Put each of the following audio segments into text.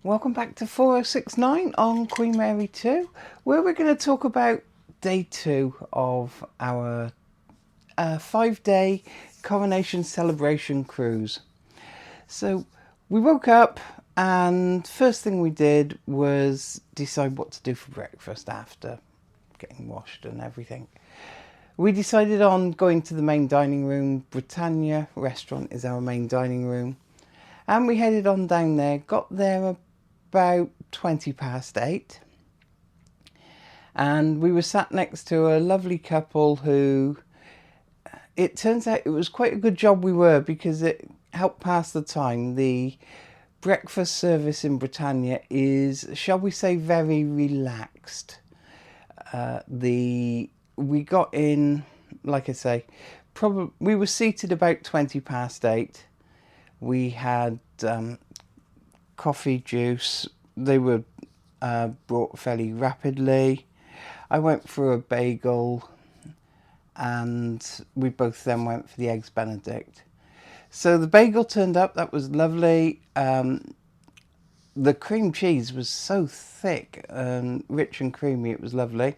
Welcome back to 4069 on Queen Mary 2, where we're going to talk about day 2 of our 5-day Coronation Celebration Cruise. So we woke up and first thing we did was decide what to do for breakfast after getting washed and everything. We decided on going to the main dining room. Britannia restaurant is our main dining room. And we headed on down there, got there about 8:20. And we were sat next to a lovely couple who, it turns out it was quite a good job we were, because it helped pass the time. The breakfast service in Britannia is, shall we say, very relaxed. We got in, like I say, we were seated about 8:20. We had coffee, juice. They were brought fairly rapidly. I went for a bagel, and we both then went for the eggs Benedict. So the bagel turned up. That was lovely. The cream cheese was so thick and rich and creamy. It was lovely.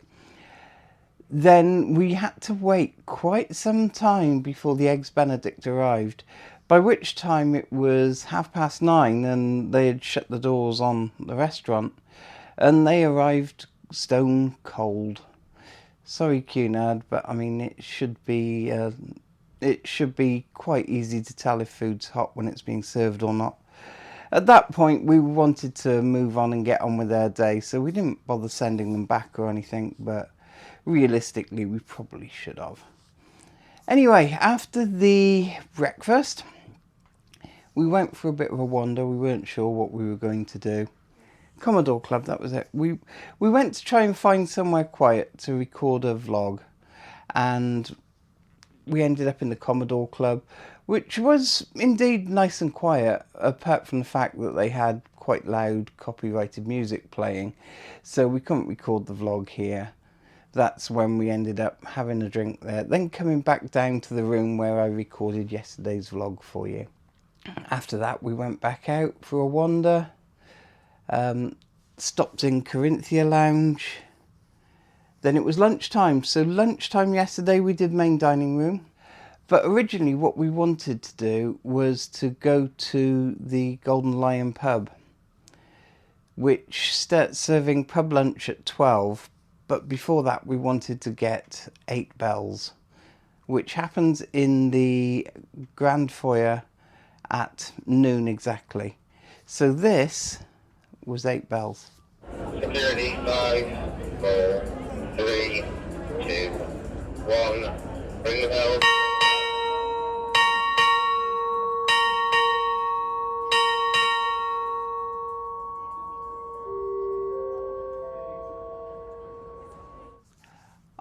Then we had to wait quite some time before the eggs Benedict arrived, by which time it was 9:30 and they had shut the doors on the restaurant, and they arrived stone cold. Sorry, Cunard, but I mean it should be quite easy to tell if food's hot when it's being served or not. At that point we wanted to move on and get on with their day, so we didn't bother sending them back or anything, but realistically we probably should have. Anyway, after the breakfast we went for a bit of a wander. We weren't sure what we were going to do. Commodore Club, that was it. We went to try and find somewhere quiet to record a vlog, and we ended up in the Commodore Club, which was indeed nice and quiet, apart from the fact that they had quite loud copyrighted music playing, so we couldn't record the vlog here. That's when we ended up having a drink there, then coming back down to the room where I recorded yesterday's vlog for you. After that we went back out for a wander, stopped in Corinthia Lounge. Then it was lunchtime. So lunchtime yesterday we did main dining room, but originally what we wanted to do was to go to the Golden Lion pub, which starts serving pub lunch at 12, but before that we wanted to get 8 Bells, which happens in the grand foyer at noon exactly. So this was 8 Bells. Security, 5, 4, 3, 2, 1. Ring the bell.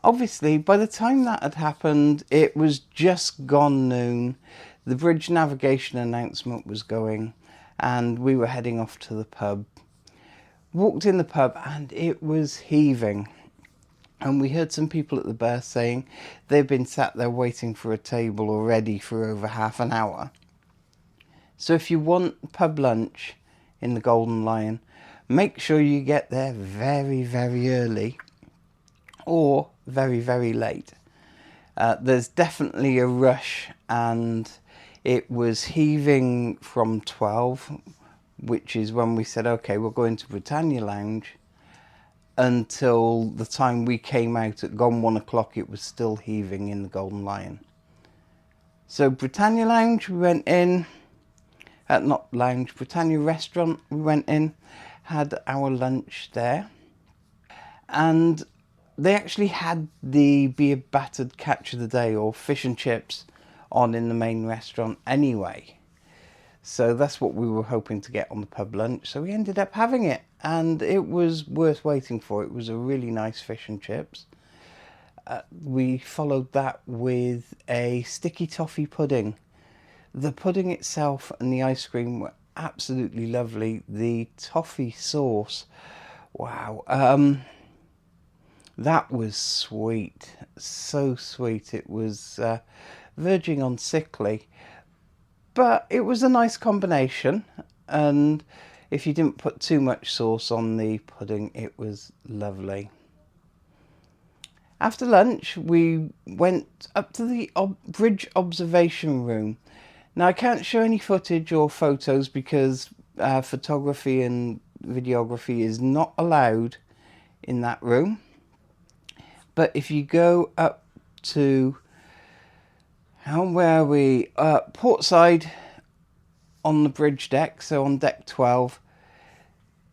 Obviously, by the time that had happened, it was just gone noon. The bridge navigation announcement was going, and we were heading off to the pub. Walked in the pub, and it was heaving. And we heard some people at the bar saying they've been sat there waiting for a table already for over half an hour. So if you want pub lunch in the Golden Lion, make sure you get there very, very early, or very, very late. There's definitely a rush, and it was heaving from 12, which is when we said, okay, we'll go into Britannia Lounge, until the time we came out at gone 1 o'clock. It was still heaving in the Golden Lion. So Britannia Lounge, we went in, not lounge, Britannia restaurant, we went in, had our lunch there, and they actually had the beer battered catch of the day, or fish and chips, on in the main restaurant anyway. So that's what we were hoping to get on the pub lunch. So we ended up having it, and it was worth waiting for. It was a really nice fish and chips. We followed that with a sticky toffee pudding. The pudding itself and the ice cream were absolutely lovely. The toffee sauce, wow. That was sweet, so sweet. It was verging on sickly, but it was a nice combination, and If you didn't put too much sauce on the pudding, it was lovely. After lunch, we went up to the bridge observation room. Now, I can't show any footage or photos because photography and videography is not allowed in that room. But if you go up to, where are we? Port side on the bridge deck, so on deck 12.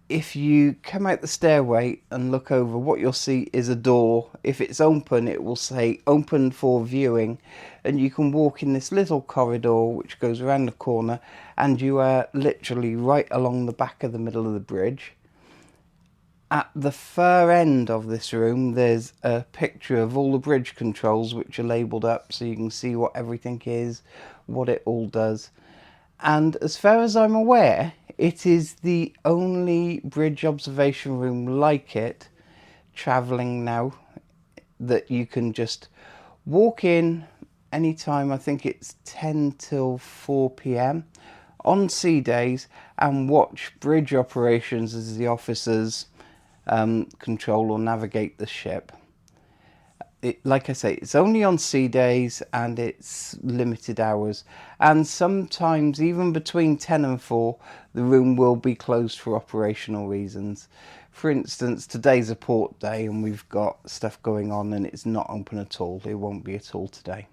If you come out the stairway and look over, what you'll see is a door. If it's open, it will say open for viewing, and you can walk in this little corridor which goes around the corner, and you are literally right along the back of the middle of the bridge. At the far end of this room, there's a picture of all the bridge controls which are labelled up, so you can see what everything is, what it all does. And as far as I'm aware, it is the only bridge observation room like it travelling now, that you can just walk in anytime. I think it's 10 till 4 p.m. on sea days and watch bridge operations as the officers control or navigate the ship. Like I say, it's only on sea days and it's limited hours, and sometimes even between 10 and 4 the room will be closed for operational reasons. For instance, today's a port day and we've got stuff going on and it's not open at all. It won't be at all today.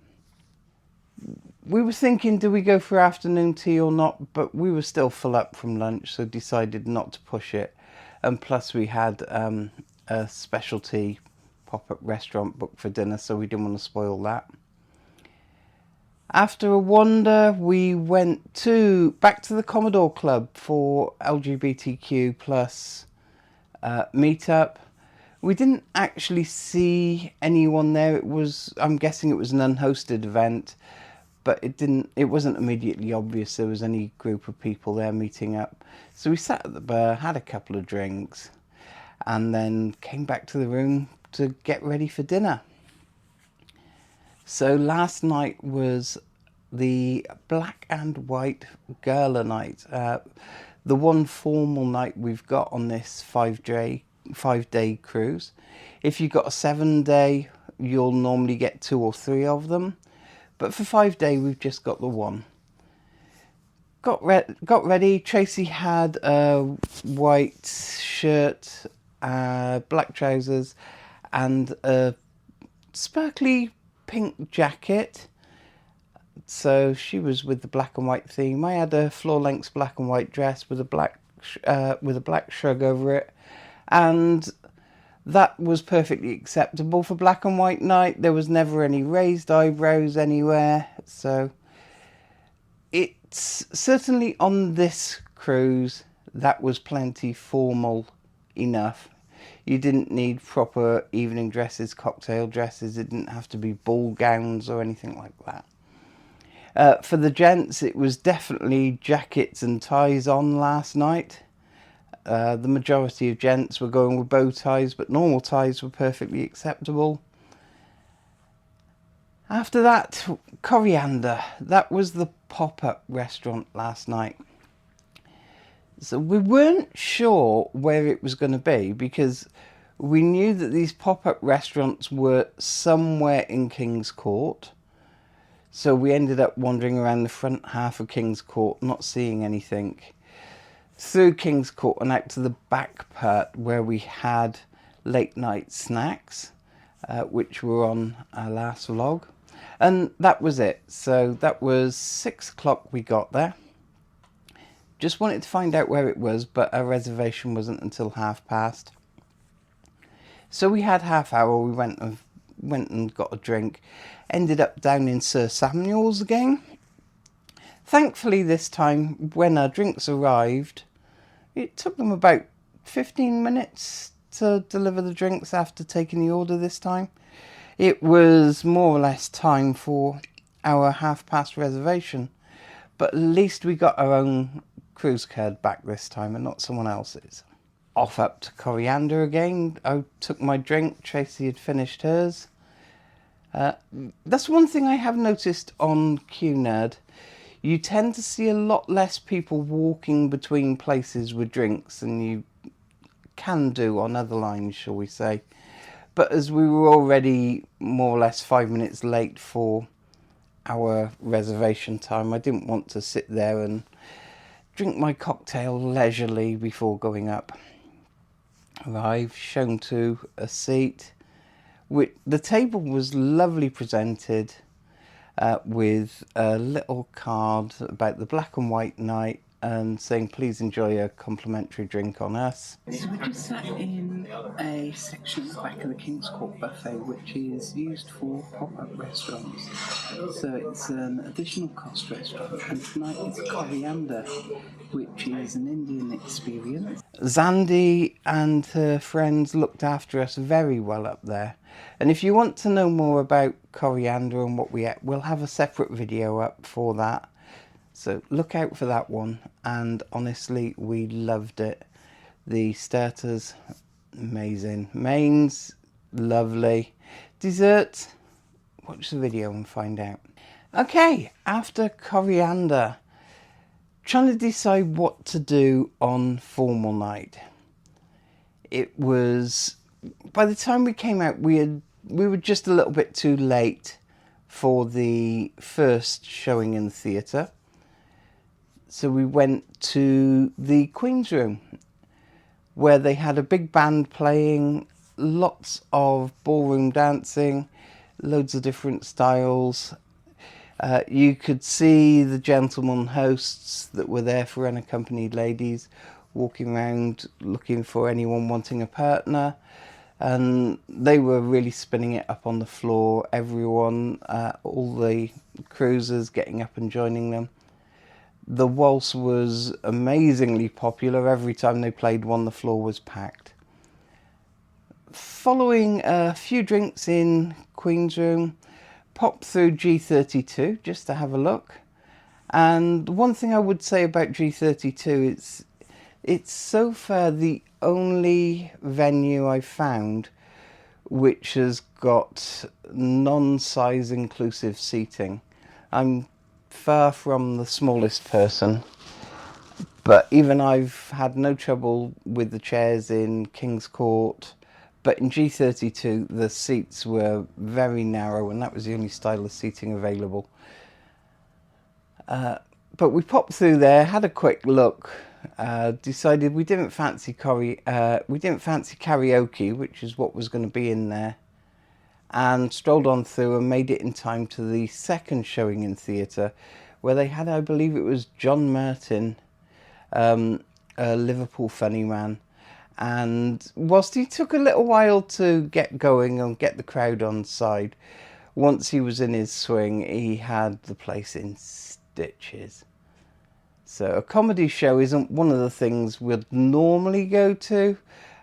We were thinking, do we go for afternoon tea or not, but we were still full up from lunch, so decided not to push it. And plus we had a specialty pop-up restaurant booked for dinner, so we didn't want to spoil that. After a wander, we went back to the Commodore Club for LGBTQ plus meetup. We didn't actually see anyone there. I'm guessing it was an unhosted event, but it wasn't immediately obvious there was any group of people there meeting up. So we sat at the bar, had a couple of drinks, and then came back to the room to get ready for dinner. So last night was the black and white gala night, the one formal night we've got on this 5-day cruise. If you've got a 7-day, you'll normally get 2 or 3 of them, but for 5-day we've just got the one. Got ready. Tracy had a white shirt, black trousers and a sparkly pink jacket, so she was with the black and white theme. I had a floor length black and white dress with a black shrug over it, and that was perfectly acceptable for black and white night. There was never any raised eyebrows anywhere, so it's certainly on this cruise that was plenty formal enough. You didn't need proper evening dresses, cocktail dresses. It didn't have to be ball gowns or anything like that. For the gents, it was definitely jackets and ties on last night. The majority of gents were going with bow ties, but normal ties were perfectly acceptable. After that, Coriander. That was the pop-up restaurant last night. So we weren't sure where it was going to be because we knew that these pop-up restaurants were somewhere in King's Court. So we ended up wandering around the front half of King's Court, not seeing anything. Through King's Court and out to the back part where we had late night snacks, which were on our last vlog. And that was it. So that was 6 o'clock we got there. Just wanted to find out where it was, but our reservation wasn't until past. So we had half hour. We went and got a drink. Ended up down in Sir Samuel's again. Thankfully this time, when our drinks arrived, it took them about 15 minutes to deliver the drinks after taking the order this time. It was more or less time for our past reservation, but at least we got our own cruise card back this time and not someone else's. Off up to Coriander again. I took my drink. Tracy had finished hers. That's one thing I have noticed on Cunard. you tend to see a lot less people walking between places with drinks than you can do on other lines, shall we say. But as we were already more or less 5 minutes late for our reservation time, I didn't want to sit there and drink my cocktail leisurely before going up. Arrived, shown to a seat. The table was lovely presented with a little card about the black and white night and saying please enjoy a complimentary drink on us. So we just sat in a section at the back of the King's Court buffet, which is used for pop-up restaurants. So it's an additional cost restaurant, and tonight it's Coriander, which is an Indian experience. Zandy and her friends looked after us very well up there. And if you want to know more about Coriander and what we ate, we'll have a separate video up for that. So look out for that one. And honestly, we loved it. The starters, amazing. Mains, lovely. Dessert, watch the video and find out. Okay, after Coriander, trying to decide what to do on formal night. It was, by the time we came out, we were just a little bit too late for the first showing in the theatre. So we went to the Queen's Room, where they had a big band playing, lots of ballroom dancing, loads of different styles. You could see the gentlemen hosts that were there for unaccompanied ladies walking around looking for anyone wanting a partner, and they were really spinning it up on the floor. Everyone, all the cruisers getting up and joining them. The waltz was amazingly popular. Every time they played one, the floor was packed. Following a few drinks in Queen's Room, popped through G32 just to have a look. And one thing I would say about G32, it's so far the only venue I've found which has got non-size inclusive seating. I'm far from the smallest person, but even I've had no trouble with the chairs in King's Court, but in G32 the seats were very narrow and that was the only style of seating available. But we popped through there, had a quick look, decided we didn't fancy karaoke, which is what was going to be in there, and strolled on through and made it in time to the second showing in theatre, where they had, I believe it was John Martin, a Liverpool funny man. And whilst he took a little while to get going and get the crowd on side, once he was in his swing, he had the place in stitches. So a comedy show isn't one of the things we'd normally go to.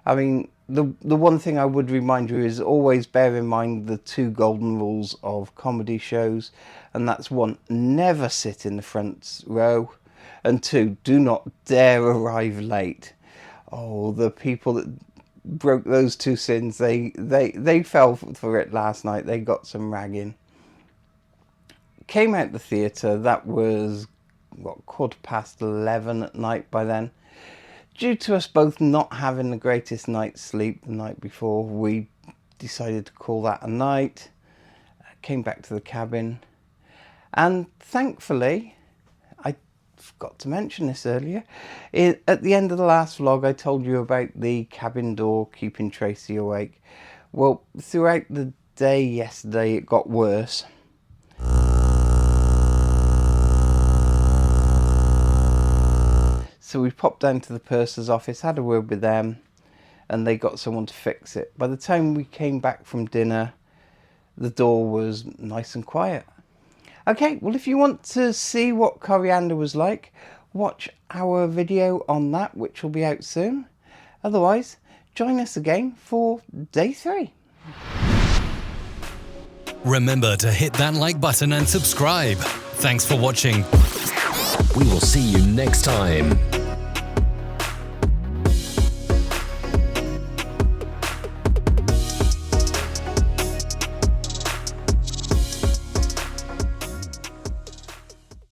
I mean, the one thing I would remind you is always bear in mind the 2 golden rules of comedy shows. And that's 1, never sit in the front row. And 2, do not dare arrive late. Oh, the people that broke those 2 sins, they fell for it last night. They got some ragging. Came out the theatre, that was, what, 11:15 at night by then. Due to us both not having the greatest night's sleep the night before, we decided to call that a night. Came back to the cabin, and thankfully, I forgot to mention this earlier, at the end of the last vlog I told you about the cabin door keeping Tracy awake. Well, throughout the day yesterday it got worse. So we popped down to the purser's office, had a word with them, and they got someone to fix it. By the time we came back from dinner, the door was nice and quiet. Okay, well, if you want to see what Coriander was like, watch our video on that, which will be out soon. Otherwise, join us again for day 3. Remember to hit that like button and subscribe. Thanks for watching. We will see you next time.